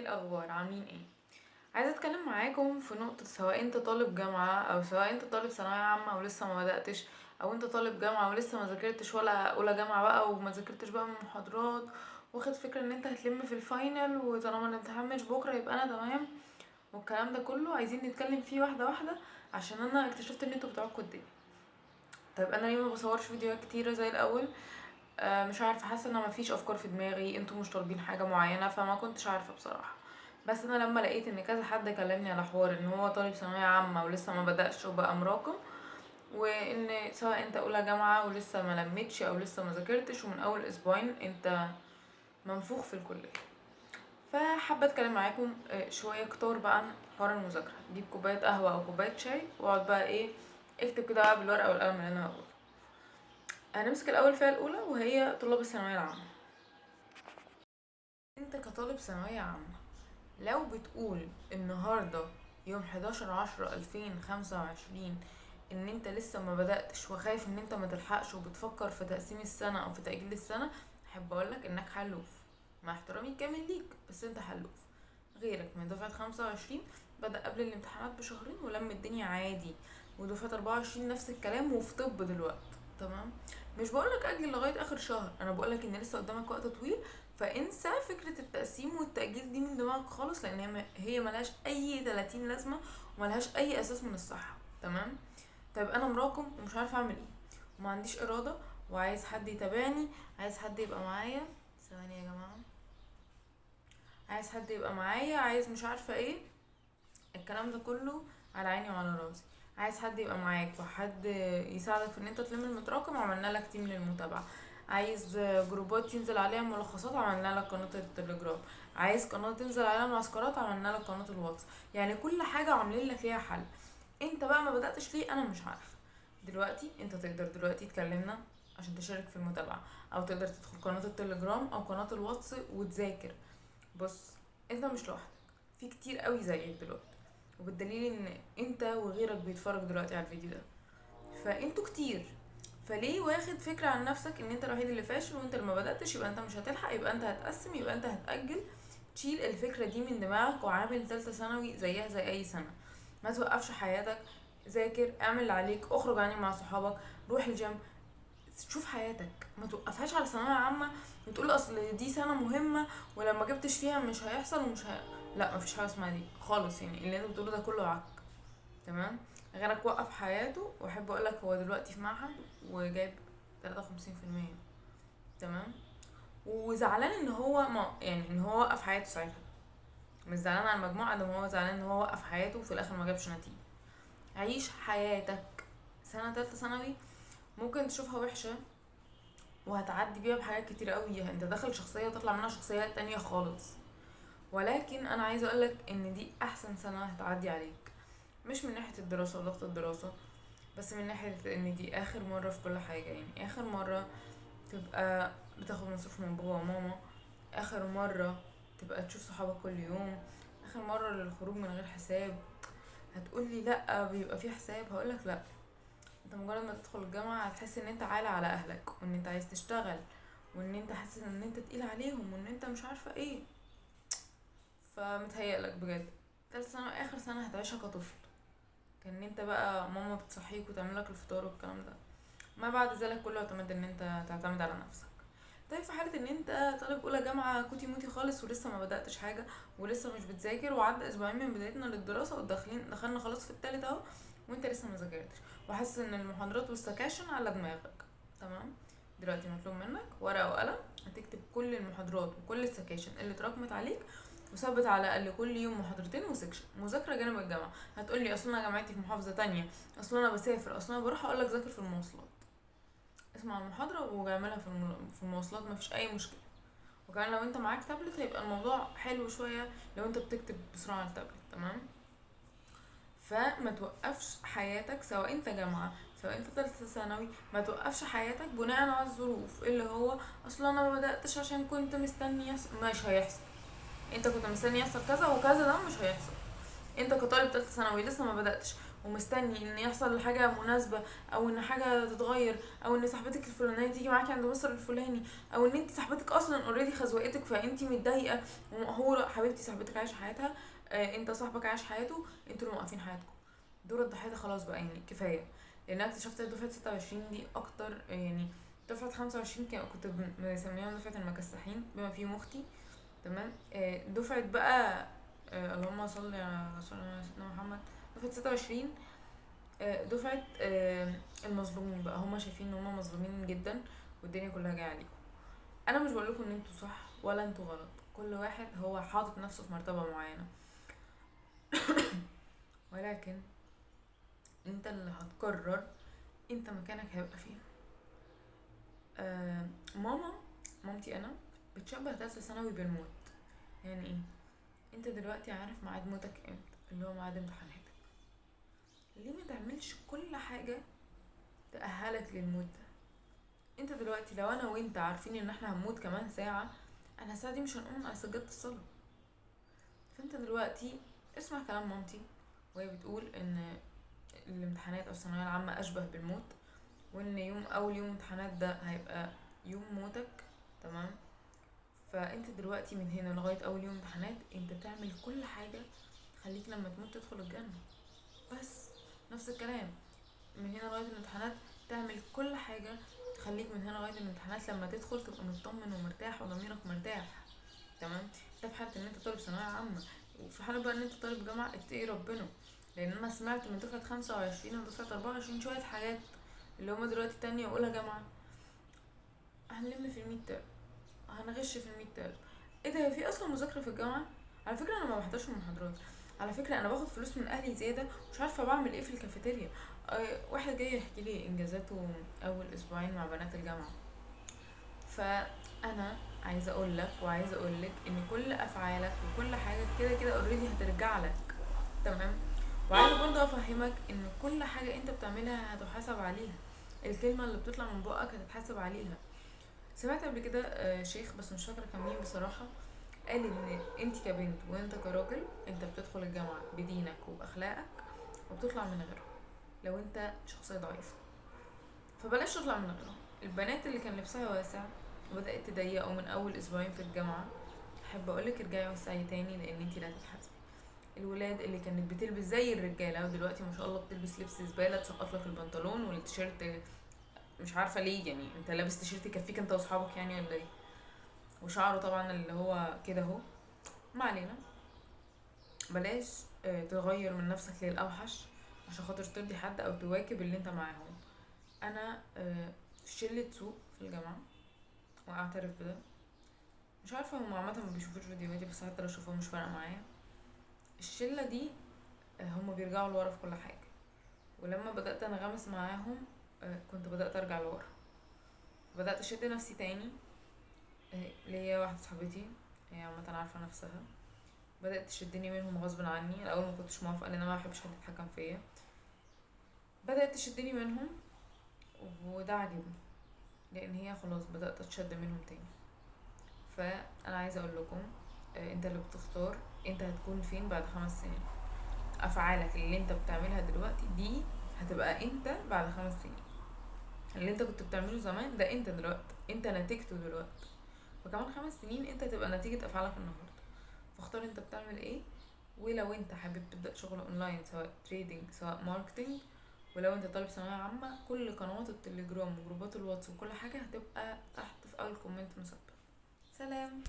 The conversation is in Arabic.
ايه الاخبار؟ عاملين ايه؟ عايزه اتكلم معاكم في نقطه، سواء انت طالب جامعه او سواء انت طالب ثانويه عامه ولسه ما بداتش، او انت طالب جامعه ولسه ما ذاكرتش ولا اولى جامعه بقى وما ذاكرتش بقى من المحاضرات، واخد فكره ان انت هتلم في الفاينل وطالما الامتحان مش بكره يبقى انا تمام. والكلام ده كله عايزين نتكلم فيه واحده واحده، عشان انا اكتشفت ان انتوا بتوعكوا الدنيا. طيب انا ليه ما بصورش فيديوهات كتيره زي الاول؟ مش عارفه، حاسه ان مفيش افكار في دماغي، انتوا مش طالبين حاجه معينه، فما كنتش عارفه بصراحه. بس انا لما لقيت ان كذا حد كلمني على حوار ان هو طالب ثانويه عامه ولسه ما بدأش وبقى مراكم، وان سواء انت اولى جامعه ولسه ما لمتش او لسه ما ذاكرتش ومن اول اسبوعين انت منفوخ في الكليه، فحابه اتكلم معاكم شويه كتار بقى عن حوار المذاكره. جيب كوبايه قهوه او كوبايه شاي واقعد بقى ايه، اكتب كده بقى بالورقه والقلم اللي انا هقوله. هنمسك الاول فئه الاولى وهي طلاب الثانويه العامه. انت كطالب ثانوية عامة، لو بتقول النهاردة يوم 11/10/2025 ان انت لسه ما بدأتش وخايف ان انت ما تلحقش وبتفكر في تقسيم السنة او في تأجيل السنة، احب اقولك انك حلوف. مع احترامي الكامل ليك، بس انت حلوف. غيرك من دفعة 25 بدأ قبل الامتحانات بشهرين ولم الدنيا عادي، ودفعة 24 نفس الكلام وفي طب دلوقتي. تمام؟ مش بقولك اجل لغاية اخر شهر، انا بقولك ان لسه قدامك وقت طويل، فانسى فكرة التقسيم والتأجيل دي من دماغك خالص، لان هي ملهاش اي 30 لازمة وملهاش اي اساس من الصحة. تمام؟ طيب انا مراكم ومش عارفة اعمل ايه، وما عنديش ارادة، وعايز حد يتابعني، عايز حد يبقى معايا. ثواني يا جماعة. عايز حد يبقى معايا، عايز مش عارفة ايه، الكلام ده كله على عيني وعلى راسي. عايز حد يبقى معاك وحد يساعدك في ان انت تلم المتراكم، عملنا لك تيم للمتابعة. عايز جروبات ينزل عليها ملخصات، عملنا لك قناة التليجرام. عايز قناة تنزل عليها معسكرات، عملنا لك قناة الواتس. يعني كل حاجة عاملين لك ليها حل. انت بقى ما بدأتش ليه؟ انا مش عارفة. دلوقتي انت تقدر دلوقتي تكلمنا عشان تشارك في المتابعة، او تقدر تدخل قناة التليجرام او قناة الواتس وتذاكر. بص، انت مش لوحدك، في كتير قوي زيك دلوقتي، وبالدليل ان انت وغيرك بيتفرج دلوقتي على الفيديو ده، فانتوا كتير. فليه واخد فكرة عن نفسك ان انت الوحيد اللي فاشل وانت اللي ما بدأتش، يبقى انت مش هتلحق، يبقى انت هتقسم، يبقى انت هتأجل؟ تشيل الفكرة دي من دماغك وعامل تالتة ثانوي زيها زي اي سنة. ما توقفش حياتك، ذاكر، اعمل اللي عليك، اخرج عني مع صحابك، روح الجيم، شوف حياتك. ما توقفهاش على ثانوية عامة وتقول اصل دي سنة مهمة ولما جبتش فيها مش هيحصل لا، مفيش حاجة اسمها دي خالص، يعني اللي انت بتقوله ده كله عك. تمام؟ غيرك وقف حياته، واحب اقولك هو دلوقتي في معهد وجايب 53%. تمام؟ وزعلان ان هو ما يعني ان هو وقف حياته ساعتها، مش زعلان على المجموعة قد ما هو زعلان ان هو وقف حياته وفي الاخر ما جابش نتيجة. عيش حياتك. سنة تالتة ثانوي ممكن تشوفها وحشة وهتعدي بيها بحاجات كتير قوي، انت داخل شخصية وتطلع منها شخصية تانية خالص، ولكن انا عايزة اقولك ان دي احسن سنة هتعدي عليك. مش من ناحية الدراسة وضغط الدراسة، بس من ناحية ان دي اخر مرة في كل حاجة، يعني اخر مرة تبقى بتاخد مصروف من بابا وماما، اخر مرة تبقى تشوف صحابك كل يوم، اخر مرة للخروج من غير حساب. هتقولي لا بيبقى في حساب، هقولك لا. انت مجرد ما تدخل الجامعة هتحس ان انت عالة على اهلك، وان انت عايز تشتغل، وان انت حاسس ان انت تقيل عليهم، وان انت مش عارفة ايه. فمتهيألك بجد تالت سنة اخر سنة هتعيشها كطفل، كان انت بقى ماما بتصحيك وتعملك الفطار والكلام ده. ما بعد ذلك كله اعتمد ان انت تعتمد على نفسك. طيب في حالة ان انت طالب اولى جامعة كوتي موتي خالص ولسه ما بدأتش حاجة ولسه مش بتذاكر، وعدى اسبوعين من بدايتنا للدراسة دخلنا خلاص في التالت اهو، وانت لسه ما ذاكرتش وحاسس ان المحاضرات والسكاشن على دماغك. تمام؟ دلوقتي مطلوب منك ورقة وقلم، هتكتب كل المحاضرات وكل السكاشن اللي اتراكمت عليك، وثبت على الاقل كل يوم محاضرتين وسكشن مذاكره جانب الجامعه. هتقولي اصل انا جامعتي في محافظه تانية، اصل انا بسافر، اصل انا بروح، اقولك ذاكر في المواصلات. اسمع المحاضره واعملها في المواصلات، مفيش اي مشكله. وكمان لو انت معاك تابلت هيبقى الموضوع حلو شويه لو انت بتكتب بسرعه على التابلت. تمام؟ فما توقفش حياتك، سواء انت جامعه سواء انت تالتة ثانوي، ما توقفش حياتك بناء على الظروف اللي هو اصل انا ما بداتش عشان كنت مستني مش هيحصل. انت كنت مستني يحصل كذا وكذا، ده مش هيحصل. انت كطالب تالتة ثانوي لسه ما بدأتش ومستني ان يحصل حاجه مناسبه، او ان حاجه تتغير، او ان صاحبتك الفلانيه تيجي معاكي عند مصر الفلاني، او ان انت صاحبتك اصلا اوريدي خزوقتك فانت متضايقه ومقهوره. حبيبتي صاحبتك عايشه حياتها، انت صاحبك عايش حياته، انتوا اللي موقفين حياتكم. دور الضحيه ده خلاص بقى يعني كفايه. لان انا اكتشفت دفعه 26 دي اكتر يعني. دفعه 25 كنت مسميها دفعه المكسحين بما فيهم اختي. تمام. دفعه بقى، اللهم صل على سيدنا محمد. دفعه 26 دفعه المظلومين بقى. هما شايفين ان هما مظلومين جدا والدنيا كلها جايه عليكم. انا مش بقول لكم ان انتوا صح ولا انتوا غلط، كل واحد هو حاطط نفسه في مرتبه معينه، ولكن انت اللي هتقرر انت مكانك هيبقى فين. مامتي انا بتشبه تالتة ثانوي بالموت. يعني ايه؟ انت دلوقتي عارف ميعاد موتك امتى، اللي هو ميعاد امتحاناتك. ليه ما تعملش كل حاجة تأهلك للموت ده؟ انت دلوقتي لو انا وانت عارفين ان احنا هنموت كمان ساعة، انا الساعة دي مش هنقوم على سجادة الصلاة. فانت دلوقتي اسمع كلام مامتي وهي بتقول ان الامتحانات او الثانوية العامة اشبه بالموت، وان اول يوم امتحانات ده هيبقى يوم موتك. تمام. فانت دلوقتي من هنا لغاية اول يوم امتحانات انت تعمل كل حاجة تخليك لما تموت تدخل الجنة. بس نفس الكلام من هنا لغاية الامتحانات، تعمل كل حاجة تخليك من هنا لغاية الامتحانات لما تدخل تبقى مطمن ومرتاح وضميرك مرتاح. تمام. ده في حالة ان انت طالب ثانوية عامة. وفي حالة بقى ان انت طالب جامعة، اتقي ربنا. لان انا سمعت من دفعة 25 ودفعة 24 شوية حاجات، اللي هما دلوقتي تانية واولى جامعة. هنلم في الميد ترم، هنغش في الميد ترم. ايه ده؟ في اصلا مذاكرة في الجامعة؟ على فكرة انا ما بحضرش المحاضرات. على فكرة انا باخد فلوس من اهلي زيادة، مش عارفة بعمل ايه في الكافيتيريا. واحد جاي يحكي لي انجازاته اول اسبوعين مع بنات الجامعة. فانا عايزة اقول لك وعايزة اقول لك ان كل افعالك وكل حاجة كده كده اوريدي هترجع لك. تمام. وعايزة برضه افهمك ان كل حاجة انت بتعملها هتحاسب عليها. الكلمة اللي بتطلع من بقك هتتحاسب عليها. سمعت قبل كده شيخ بس مش فاكرة كان مين بصراحة، قال ان انت كبنت وانت كراجل انت بتدخل الجامعة بدينك وباخلاقك وبتطلع من غيرها لو انت شخصية ضعيفة. فبلاش تطلع من غيرها. البنات اللي كان لبسها واسع وبدأت تضيقه من اول اسبوعين في الجامعة، احب اقولك ارجعي وسعي تاني لان انت لا هتتحاسبي. الولاد اللي كانت بتلبس زي الرجالة ودلوقتي ما شاء الله بتلبس لبس زبالة تسقط لك البنطلون والتيشيرت، مش عارفة ليه يعني انت لابس تيشيرت يكفيك انت واصحابك يعني ولا ايه؟ وشعره طبعا اللي هو كده اهو. ما علينا. بلاش تغير من نفسك للأوحش عشان خاطر ترضي حد او تواكب اللي انت معاهم. انا في شلة سوق في الجامعة واعترف بده. مش عارفة هم عامة ما بيشوفوش فيديوهاتي بس حتى لو شافوها مش فارقة معايا. الشلة دي هم بيرجعوا لورا في كل حاجة. ولما بدأت انغمس معاهم كنت بدأت ارجع لورا. بدأت اشد نفسي تاني. ليا واحدة صاحبتي هي عامة عارفة نفسها، بدأت تشدني منهم غصب عني. الأول ما كنتش موافقة لأن أنا ما بحبش حد يتحكم فيا. بدأت تشدني منهم وده عجبني لأن هي خلاص بدأت أتشد منهم تاني. فأنا عايزة أقول لكم أنت اللي بتختار أنت هتكون فين بعد 5 سنين. أفعالك اللي أنت بتعملها دلوقتي دي هتبقى أنت بعد 5 سنين. اللي أنت كنت بتعمله زمان ده أنت دلوقتي، أنت نتيجته دلوقتي. فكمان 5 سنين أنت تبقى نتيجة أفعالك النهاردة. فاختار أنت بتعمل إيه. ولو انت حابب تبدأ شغل اونلاين سواء تريدينج سواء ماركتينج، ولو انت طالب ثانوية عامة، كل قنوات التليجرام وجروبات الواتس وكل حاجة هتبقى تحت في اول كومنت مثبت. سلام.